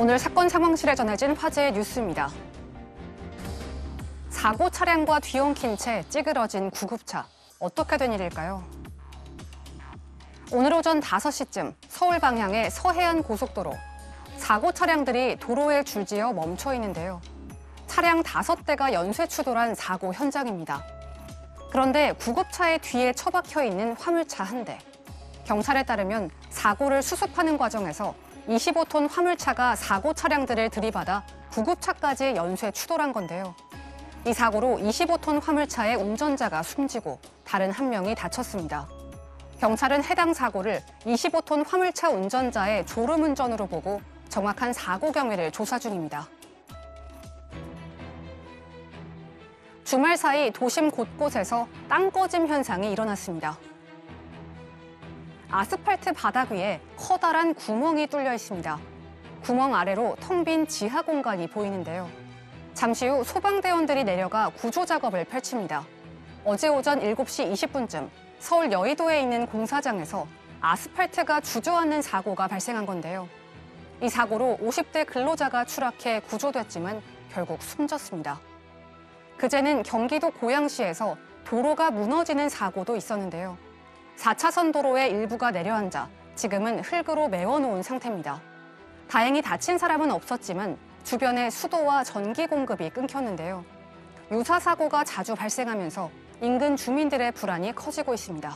오늘 사건 상황실에 전해진 화제의 뉴스입니다. 사고 차량과 뒤엉킨 채 찌그러진 구급차. 어떻게 된 일일까요? 오늘 오전 5시쯤 서울 방향의 서해안 고속도로. 사고 차량들이 도로에 줄지어 멈춰 있는데요. 차량 5대가 연쇄 추돌한 사고 현장입니다. 그런데 구급차의 뒤에 처박혀 있는 화물차 한 대. 경찰에 따르면 사고를 수습하는 과정에서 25톤 화물차가 사고 차량들을 들이받아 구급차까지 연쇄 추돌한 건데요. 이 사고로 25톤 화물차의 운전자가 숨지고 다른 한 명이 다쳤습니다. 경찰은 해당 사고를 25톤 화물차 운전자의 졸음운전으로 보고 정확한 사고 경위를 조사 중입니다. 주말 사이 도심 곳곳에서 땅 꺼짐 현상이 일어났습니다. 아스팔트 바닥 위에 커다란 구멍이 뚫려 있습니다. 구멍 아래로 텅 빈 지하 공간이 보이는데요. 잠시 후 소방대원들이 내려가 구조 작업을 펼칩니다. 어제 오전 7시 20분쯤 서울 여의도에 있는 공사장에서 아스팔트가 주저앉는 사고가 발생한 건데요. 이 사고로 50대 근로자가 추락해 구조됐지만 결국 숨졌습니다. 그제는 경기도 고양시에서 도로가 무너지는 사고도 있었는데요. 4차선 도로의 일부가 내려앉아 지금은 흙으로 메워놓은 상태입니다. 다행히 다친 사람은 없었지만 주변에 수도와 전기 공급이 끊겼는데요. 유사 사고가 자주 발생하면서 인근 주민들의 불안이 커지고 있습니다.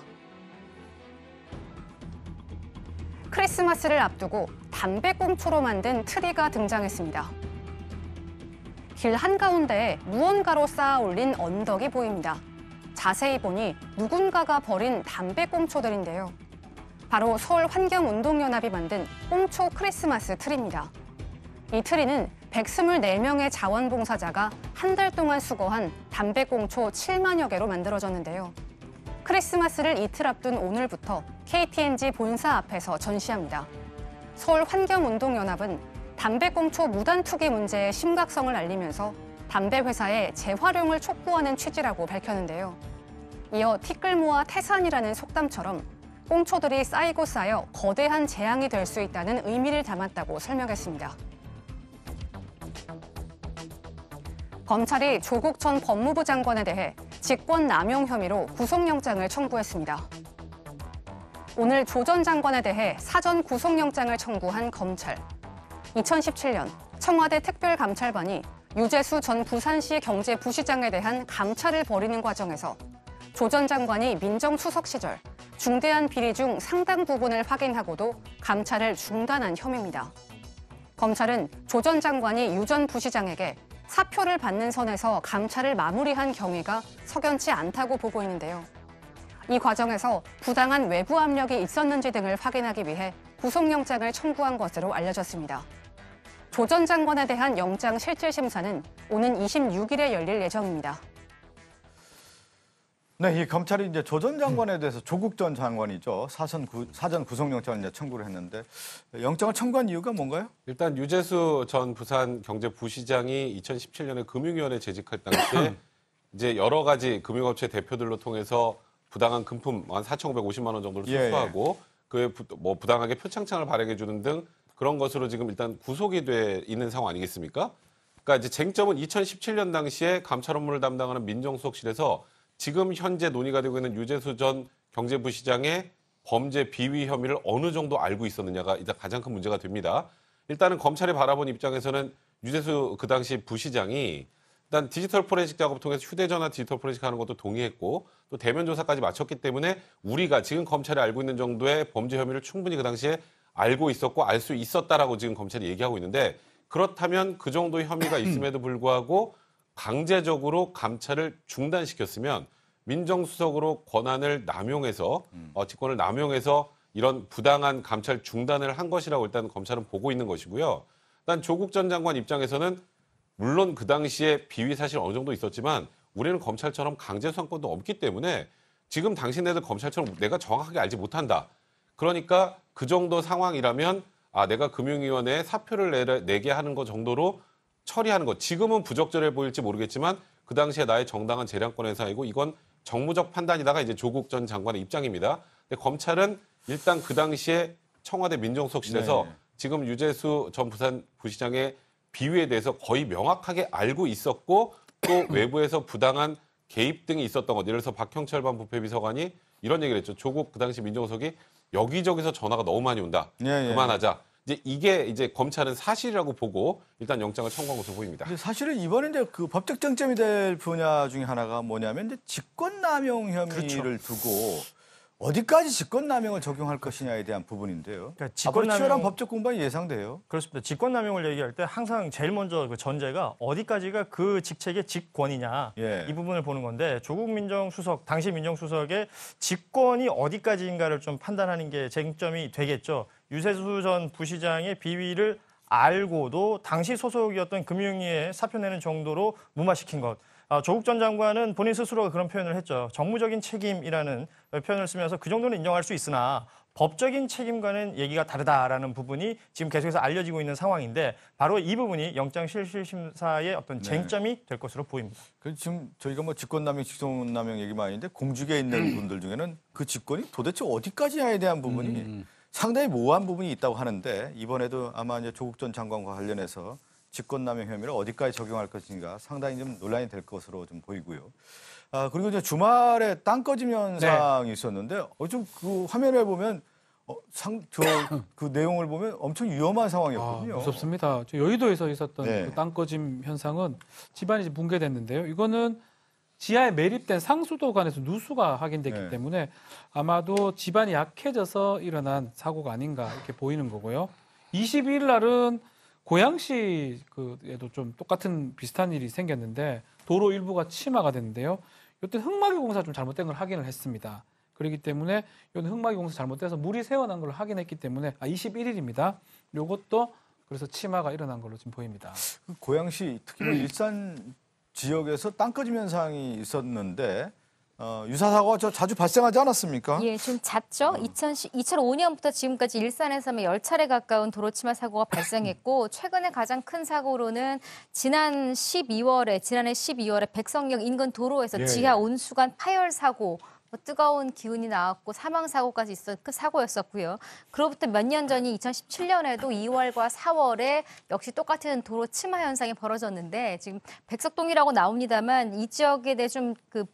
크리스마스를 앞두고 담배꽁초로 만든 트리가 등장했습니다. 길 한가운데에 무언가로 쌓아 올린 언덕이 보입니다. 자세히 보니 누군가가 버린 담배꽁초들인데요. 바로 서울환경운동연합이 만든 꽁초 크리스마스 트리입니다. 이 트리는 124명의 자원봉사자가 한 달 동안 수거한 담배꽁초 7만여 개로 만들어졌는데요. 크리스마스를 이틀 앞둔 오늘부터 KTNG 본사 앞에서 전시합니다. 서울환경운동연합은 담배꽁초 무단 투기 문제의 심각성을 알리면서 담배 회사의 재활용을 촉구하는 취지라고 밝혔는데요. 이어 티끌모아 태산이라는 속담처럼 꽁초들이 쌓이고 쌓여 거대한 재앙이 될 수 있다는 의미를 담았다고 설명했습니다. 검찰이 조국 전 법무부 장관에 대해 직권 남용 혐의로 구속영장을 청구했습니다. 오늘 조 전 장관에 대해 사전 구속영장을 청구한 검찰. 2017년 청와대 특별감찰반이 유재수 전 부산시 경제부시장에 대한 감찰을 벌이는 과정에서 조 전 장관이 민정수석 시절 중대한 비리 중 상당 부분을 확인하고도 감찰을 중단한 혐의입니다. 검찰은 조 전 장관이 유 전 부시장에게 사표를 받는 선에서 감찰을 마무리한 경위가 석연치 않다고 보고 있는데요. 이 과정에서 부당한 외부 압력이 있었는지 등을 확인하기 위해 구속영장을 청구한 것으로 알려졌습니다. 조 전 장관에 대한 영장 실질 심사는 오는 26일에 열릴 예정입니다. 네, 이 검찰이 이제 조 전 장관에 대해서 조국 전 장관이죠. 사전 구속영장을 이제 청구를 했는데 영장을 청구한 이유가 뭔가요? 일단 유재수 전 부산 경제부시장이 2017년에 금융위원회 재직할 당시에 이제 여러 가지 금융업체 대표들로 통해서 부당한 금품 한 4,550만 원 정도를 수수하고 그에 뭐 부당하게 표창장을 발행해 주는 등 그런 것으로 지금 일단 구속이 돼 있는 상황 아니겠습니까? 그러니까 이제 쟁점은 2017년 당시에 감찰 업무를 담당하는 민정수석실에서 지금 현재 논의가 되고 있는 유재수 전 경제부시장의 범죄 비위 혐의를 어느 정도 알고 있었느냐가 일단 가장 큰 문제가 됩니다. 일단은 검찰이 바라본 입장에서는 유재수 그 당시 부시장이 일단 디지털 포렌식 작업을 통해서 휴대전화 디지털 포렌식하는 것도 동의했고 또 대면 조사까지 마쳤기 때문에 우리가 지금 검찰이 알고 있는 정도의 범죄 혐의를 충분히 그 당시에 알고 있었고 알 수 있었다라고 지금 검찰이 얘기하고 있는데 그렇다면 그 정도의 혐의가 있음에도 불구하고 강제적으로 감찰을 중단시켰으면 민정수석으로 권한을 남용해서 직권을 남용해서 이런 부당한 감찰 중단을 한 것이라고 일단 검찰은 보고 있는 것이고요. 일단 조국 전 장관 입장에서는 물론 그 당시에 비위 사실 어느 정도 있었지만 우리는 검찰처럼 강제 수사권도 없기 때문에 지금 당신네들 검찰처럼 내가 정확하게 알지 못한다. 그러니까 그 정도 상황이라면 내가 금융위원회에 사표를 내게 하는 것 정도로 처리하는 것. 지금은 부적절해 보일지 모르겠지만 그 당시에 나의 정당한 재량권 행사이고 이건 정무적 판단이다가 이제 조국 전 장관의 입장입니다. 근데 검찰은 일단 그 당시에 청와대 민정수석실에서 지금 유재수 전 부산부시장의 비위에 대해서 거의 명확하게 알고 있었고 또 외부에서 부당한 개입 등이 있었던 것. 예를 들어서 박형철 반 부패비서관이 이런 얘기를 했죠. 조국 그 당시 민정수석이 여기저기서 전화가 너무 많이 온다. 그만하자. 이제 이게 이제 검찰은 사실이라고 보고 일단 영장을 청구한 것으로 보입니다. 근데 사실은 이번에 이제 그 법적 쟁점이 될 분야 중에 하나가 뭐냐면 이제 직권남용 혐의를 두고 어디까지 직권남용을 적용할 것이냐에 대한 부분인데요. 그러니까 앞으로 치열한 법적 공방이 예상돼요. 그렇습니다. 직권남용을 얘기할 때 항상 제일 먼저 그 전제가 어디까지가 그 직책의 직권이냐 예. 이 부분을 보는 건데 조국 민정수석 당시 민정수석의 직권이 어디까지인가를 좀 판단하는 게 쟁점이 되겠죠. 유재수 전 부시장의 비위를 알고도 당시 소속이었던 금융위에 사표 내는 정도로 무마시킨 것. 조국 전 장관은 본인 스스로가 그런 표현을 했죠. 정무적인 책임이라는 표현을 쓰면서 그 정도는 인정할 수 있으나 법적인 책임과는 얘기가 다르다라는 부분이 지금 계속해서 알려지고 있는 상황인데 바로 이 부분이 영장실질심사의 어떤 쟁점이 될 것으로 보입니다. 그래서 지금 저희가 뭐 직권남용, 직권남용 얘기만 하는데 공직에 있는 분들 중에는 그 직권이 도대체 어디까지냐에 대한 부분이 상당히 모호한 부분이 있다고 하는데 이번에도 아마 이제 조국 전 장관과 관련해서 직권남용 혐의를 어디까지 적용할 것인가 상당히 좀 논란이 될 것으로 좀 보이고요. 그리고 이제 주말에 땅 꺼짐 현상이 있었는데 좀 그 화면을 보면 그 내용을 보면 엄청 위험한 상황이었거든요. 무섭습니다. 저 여의도에서 있었던 네. 그 땅 꺼짐 현상은 집안이 이제 붕괴됐는데요. 이거는 지하에 매립된 상수도관에서 누수가 확인됐기 네. 때문에 아마도 집안이 약해져서 일어난 사고가 아닌가 이렇게 보이는 거고요. 22일 날은 고양시에도 좀 똑같은 비슷한 일이 생겼는데 도로 일부가 침하가 됐는데요. 이때 흙막이 공사 좀 잘못된 걸 확인을 했습니다. 그렇기 때문에 이건 흙막이 공사 잘못돼서 물이 새어난 걸 확인했기 때문에 21일입니다. 이것도 그래서 침하가 일어난 걸로 지금 보입니다. 고양시 특히 뭐 일산 지역에서 땅 꺼짐 현상이 있었는데 유사 사고가 자주 발생하지 않았습니까? 예, 좀 잦죠. 2005년부터 지금까지 일산에서만 10차례 가까운 도로 침하 사고가 발생했고 최근에 가장 큰 사고로는 지난해 12월에 백성역 인근 도로에서 예, 지하 온수관 파열 사고 뜨거운 기운이 나왔고 사망 사고까지 있었 그 사고였었고요. 그로부터 몇 년 전이 2017년에도 2월과 4월에 역시 똑같은 도로 침하 현상이 벌어졌는데 지금 백석동이라고 나옵니다만 이 지역에 대해 좀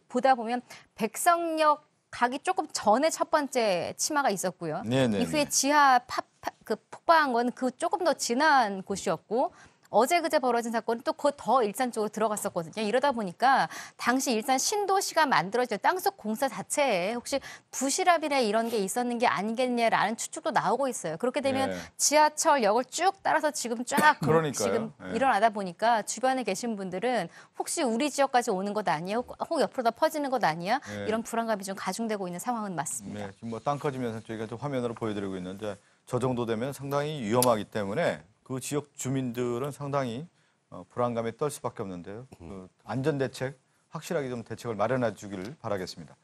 보다 보면 백성역 가기 조금 전에 첫 번째 침하가 있었고요. 네네. 이후에 지하 폭발한 건 그 조금 더 지난 곳이었고. 어제 그제 벌어진 사건은 또 그 더 일산 쪽으로 들어갔었거든요. 이러다 보니까 당시 일산 신도시가 만들어질 땅속 공사 자체에 혹시 부실합이나 이런 게 있었는 게 아니겠냐라는 추측도 나오고 있어요. 그렇게 되면 네. 지하철역을 쭉 따라서 지금 쫙 그러니까요. 지금 네. 일어나다 보니까 주변에 계신 분들은 혹시 우리 지역까지 오는 것 아니야? 혹 옆으로 다 퍼지는 것 아니야? 네. 이런 불안감이 좀 가중되고 있는 상황은 맞습니다. 네, 지금 뭐 땅 꺼짐 현상 저희가 좀 화면으로 보여드리고 있는데 저 정도 되면 상당히 위험하기 때문에 그 지역 주민들은 상당히 불안감에 떨 수밖에 없는데요. 그 안전 대책 확실하게 좀 대책을 마련해 주기를 바라겠습니다.